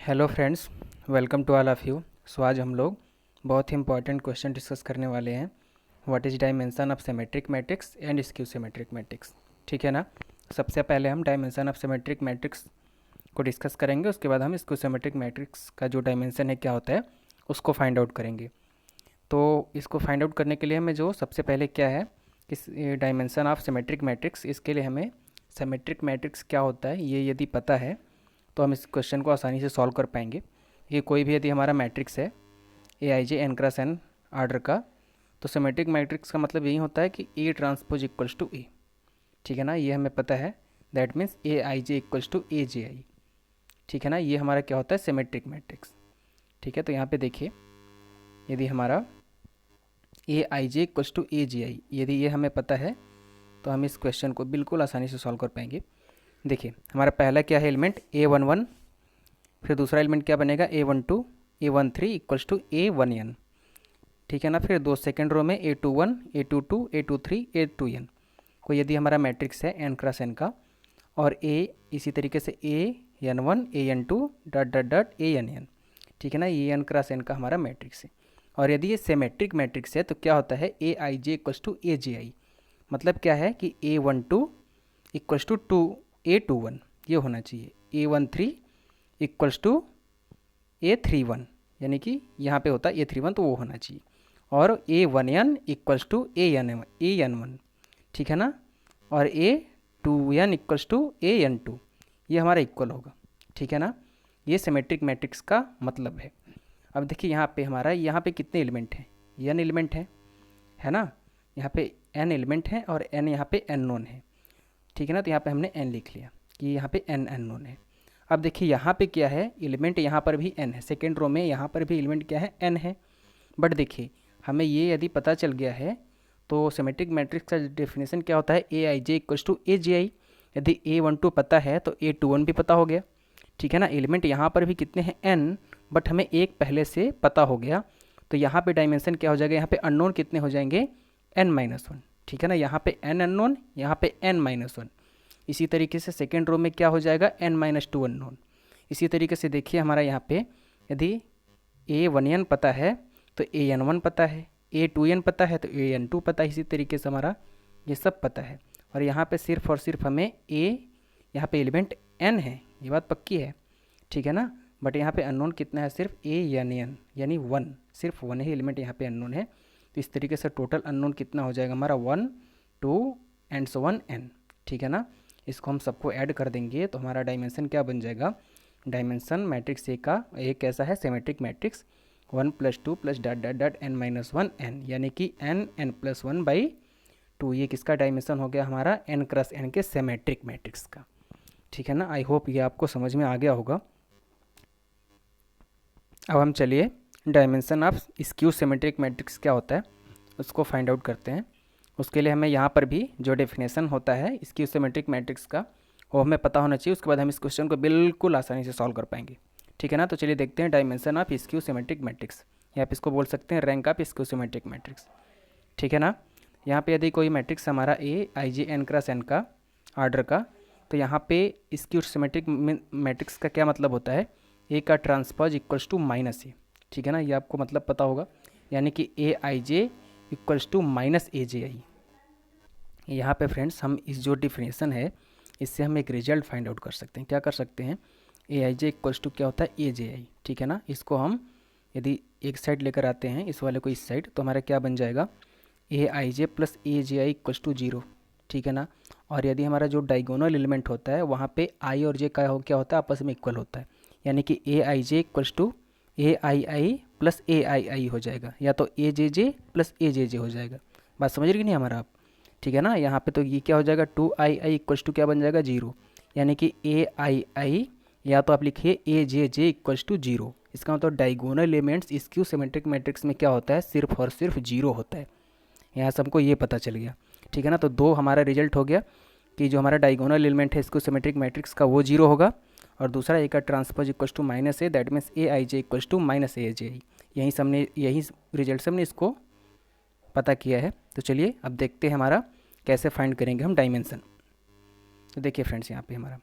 Hello friends, welcome to all of you. So आज हम लोग बहुत ही इंपॉर्टेंट क्वेश्चन डिस्कस करने वाले हैं। What is dimension of symmetric matrix and skew symmetric matrix. ठीक है ना। सबसे पहले हम डायमेंशन ऑफ सिमेट्रिक मैट्रिक्स को डिस्कस करेंगे, उसके बाद हम स्क्यू सिमेट्रिक मैट्रिक्स का जो डायमेंशन है क्या होता है उसको फाइंड आउट करेंगे। तो इसको फाइंड आउट करने के लिए हमें जो सबसे पहले क्या है कि डायमेंशन ऑफ सिमेट्रिक मैट्रिक्स, इसके लिए हमें सिमेट्रिक मैट्रिक्स क्या होता है ये यदि पता है तो हम इस क्वेश्चन को आसानी से सॉल्व कर पाएंगे। ये कोई भी यदि हमारा मैट्रिक्स है A I J N cross N order का, तो सिमेट्रिक मैट्रिक्स का मतलब यही होता है कि A transpose equals to A. ठीक है ना, ये हमें पता है। That means A I J equals to A J I. ठीक है ना, ये हमारा क्या होता है सिमेट्रिक मैट्रिक्स। ठीक है, तो यहाँ पे देखिए, यदि हमारा ए आई जे इक्वल्स टू ए जे आई, यदि ये हमें पता है तो हम इस क्वेश्चन को बिल्कुल आसानी से सॉल्व कर पाएंगे। देखिए, हमारा पहला क्या है एलिमेंट A11, फिर दूसरा एलिमेंट क्या बनेगा A12, A13 equals to A1n। ठीक है ना, फिर दो सेकेंड रो में A21, A22, A23, A2n। कोई यदि हमारा मैट्रिक्स है n क्रॉस n का, और A इसी तरीके से AN1, AN2 dot dot dot ANn। ठीक है ना, ये n क्रॉस n का हमारा मैट्रिक्स है। और यदि ये सिमेट्रिक मैट्रिक्स है तो क्या होता है A I J equals to A J आई। मतलब क्या है कि A12 इक्वल्स टू A21 ये होना चाहिए, A13 इक्वल्स टू A31, यानी कि यहाँ पे होता है A31 तो वो होना चाहिए, और A1n इक्वल्स टू AN1। ठीक है ना, और A2n इक्वल्स टू AN2 ये हमारा इक्वल होगा। ठीक है ना, ये सिमेट्रिक मैट्रिक्स का मतलब है। अब देखिए यहाँ पे कितने एलिमेंट हैं, n एलिमेंट है ना। यहाँ पे n एलिमेंट है और n यहाँ पे अननोन है। ठीक है ना, तो यहाँ पे हमने n लिख लिया कि यहाँ पे n अननोन है। अब देखिए यहाँ पे क्या है, एलिमेंट यहाँ पर भी n है, सेकेंड रो में यहाँ पर भी एलिमेंट क्या है n है। बट देखिए हमें ये यदि पता चल गया है तो सिमेट्रिक मैट्रिक्स का डेफिनेशन क्या होता है A I J equals to A J आई। यदि A12 पता है तो A21 भी पता हो गया। ठीक है ना, एलिमेंट यहाँ पर भी कितने हैं n, बट हमें एक पहले से पता हो गया, तो यहाँ पे डायमेंशन क्या हो जाएगा, यहाँ पे अननोन कितने हो जाएंगे n-1। ठीक है ना, यहाँ पे n अननोन, यहाँ पे n-1। इसी तरीके से सेकेंड रो में क्या हो जाएगा n-2 अननोन। इसी तरीके से देखिए हमारा यहाँ पे यदि A1n पता है तो AN1 पता है, A2n पता है तो AN2 पता है। इसी तरीके से हमारा ये सब पता है। और यहाँ पे सिर्फ और सिर्फ हमें यहाँ पे एलिमेंट n है, ये बात पक्की है। ठीक है ना, बट यहाँ पे अननोन कितना है, सिर्फ AN यानी 1, सिर्फ 1 ही एलिमेंट यहाँ पे अननोन है। तो इस तरीके से टोटल अननोन कितना हो जाएगा हमारा 1, 2 एंड सो 1 n। ठीक है ना, इसको हम सबको ऐड कर देंगे तो हमारा डायमेंशन क्या बन जाएगा, डायमेंशन मैट्रिक्स ए का एक कैसा है symmetric matrix 1 + 2 + dot dot dot n-1 n, यानी कि n+1/2। ये किसका डायमेंशन हो गया हमारा n क्रॉस n के सिमेट्रिक मैट्रिक्स का। ठीक है ना, आई होप ये आपको समझ में आ गया होगा। अब हम चलिए dimension of skew symmetric matrix क्या होता है उसको फाइंड आउट करते हैं। उसके लिए हमें यहाँ पर भी जो डेफिनेशन होता है स्क्यू सिमेट्रिक मैट्रिक्स का वो हमें पता होना चाहिए। उसके बाद हम इस क्वेश्चन को बिल्कुल आसानी से सॉल्व कर पाएंगे। ठीक है ना, तो चलिए देखते हैं dimension of skew symmetric matrix, या आप इसको बोल सकते हैं rank of skew symmetric matrix. ठीक है ना, यहाँ पे यदि कोई मैट्रिक्स हमारा ए आई जे एन क्रॉस एन का आर्डर का, तो यहाँ पे स्क्यू सिमेट्रिक मैट्रिक्स का क्या मतलब होता है, ए का ट्रांसपोज इक्वल्स टू -a। ठीक है ना, ये आपको मतलब पता होगा, यानी कि A I J equals to -a j आई। यहाँ पे फ्रेंड्स हम इस जो डिफिनेशन है इससे हम एक रिजल्ट फाइंड आउट कर सकते हैं। क्या कर सकते हैं, ए आई जे इक्वल्स टू क्या होता है ए जे आई। ठीक है ना, इसको हम यदि एक साइड लेकर आते हैं इस वाले को इस साइड, तो हमारा क्या बन जाएगा A I J plus A J I equals to 0। ठीक है ना, और यदि हमारा जो डायगोनल एलिमेंट होता है वहाँ पे आई और जे का क्या होता है आपस में इक्वल होता है, यानी कि A I J equals to A I I plus A I I हो जाएगा, या तो ए जे जे प्लस ए जे जे हो जाएगा। बात समझ रही कि नहीं हमारा आप। ठीक है ना, यहाँ पे तो ये क्या हो जाएगा 2i इक्वल्स टू क्या बन जाएगा 0, यानी कि ए आई आई, या तो आप लिखिए ए जे जे इक्वल्स टू 0। इसका मतलब diagonal elements skew symmetric matrix में क्या होता है, सिर्फ और सिर्फ 0 होता है। यहाँ से हमको ये पता चल गया। ठीक है ना, तो दो हमारा रिजल्ट हो गया कि जो हमारा डायगोनल एलिमेंट है स्क्यू सिमेट्रिक मैट्रिक्स का वो 0 होगा, और दूसरा ए का transpose equals to -a, that means A I J equals to -a j i. यही रिजल्ट से हमने इसको पता किया है। तो चलिए अब देखते हैं हमारा कैसे फाइंड करेंगे हम डायमेंशन। तो देखिए फ्रेंड्स, यहाँ पे हमारा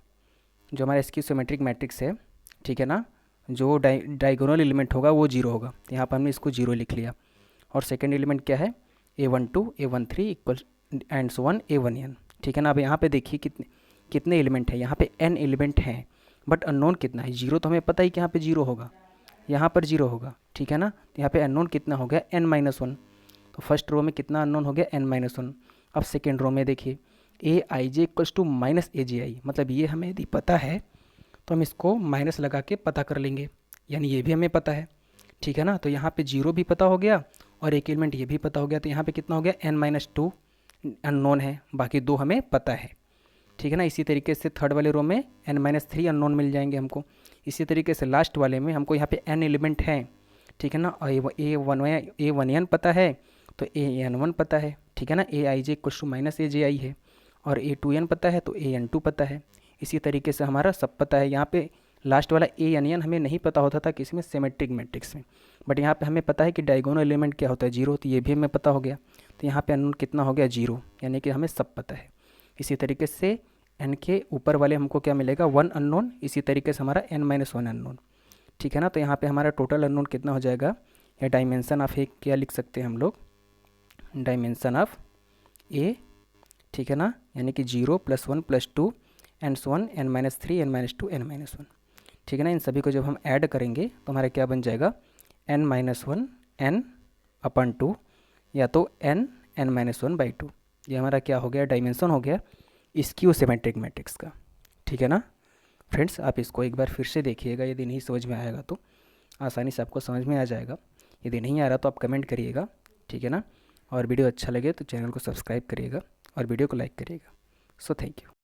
जो हमारा स्क्यू सिमेट्रिक मैट्रिक्स है, ठीक है ना, जो डायगोनल एलिमेंट होगा वो जीरो होगा, तो यहाँ पर हमने इसको जीरो लिख लिया। और सेकेंड एलिमेंट क्या है, A12 A13 equal and so one A1n। ठीक है ना। अब यहाँ पे देखिए कितने कितने एलिमेंट हैं, यहाँ पे n एलिमेंट हैं, बट अननोन कितना है, जीरो तो हमें पता ही कि यहाँ पे जीरो होगा, यहाँ पर जीरो होगा। ठीक है ना। तो यहाँ पे अननोन कितना हो गया, n-1। तो फर्स्ट रो में कितना अननोन हो गया, n-1। अब सेकेंड रो में देखिए Aij equals to minus AJI, मतलब ये हमें यदि पता है तो हम इसको माइनस लगा के पता कर लेंगे, यानी ये भी हमें पता है। ठीक है ना। तो यहाँ पे जीरो भी पता हो गया और एक एलिमेंट ये भी पता हो गया, तो यहाँ पे कितना हो गया, n-2 अननोन है, बाकी दो हमें पता है। ठीक है ना। इसी तरीके से थर्ड वाले रो में n-3 अननोन मिल जाएंगे हमको। इसी तरीके से लास्ट वाले में हमको यहाँ पे n एलिमेंट हैं। ठीक है ना। और A1n पता है तो AN1 पता है। ठीक है ना। Aij equal to minus AJI है, और A2n पता है तो AN2 पता है। इसी तरीके से हमारा सब पता है। यहाँ पे लास्ट वाला AN हमें नहीं पता होता था किसी में, सिमेट्रिक मैट्रिक्स में, बट यहाँ पे हमें पता है कि डायगोनल एलिमेंट क्या होता है, जीरो, तो ये भी हमें पता हो गया। तो यहाँ पे अननोन कितना हो गया, जीरो, यानी कि हमें सब पता है। इसी तरीके से n के ऊपर वाले हमको क्या मिलेगा, वन अननोन। इसी तरीके से हमारा n-1 अननोन। ठीक है ना। तो यहाँ पे हमारा टोटल अननोन कितना हो जाएगा, या डायमेंशन ऑफ ए क्या लिख सकते हैं हम लोग, डायमेंशन ऑफ ए। ठीक है ना। यानी कि 0 +1 +2 and so one n-3 n-2 n-1। ठीक है ना। इन सभी को जब हम ऐड करेंगे तो हमारा क्या बन जाएगा, n-1 n/2, या तो n-1/2। ये हमारा क्या हो गया, डायमेंशन हो गया स्क्यू सिमेट्रिक मैट्रिक्स का। ठीक है ना फ्रेंड्स, आप इसको एक बार फिर से देखिएगा, यदि नहीं समझ में आएगा तो आसानी से आपको समझ में आ जाएगा। यदि नहीं आ रहा तो आप कमेंट करिएगा। ठीक है ना। और वीडियो अच्छा लगे तो चैनल को सब्सक्राइब करिएगा और वीडियो को लाइक करिएगा। So thank you.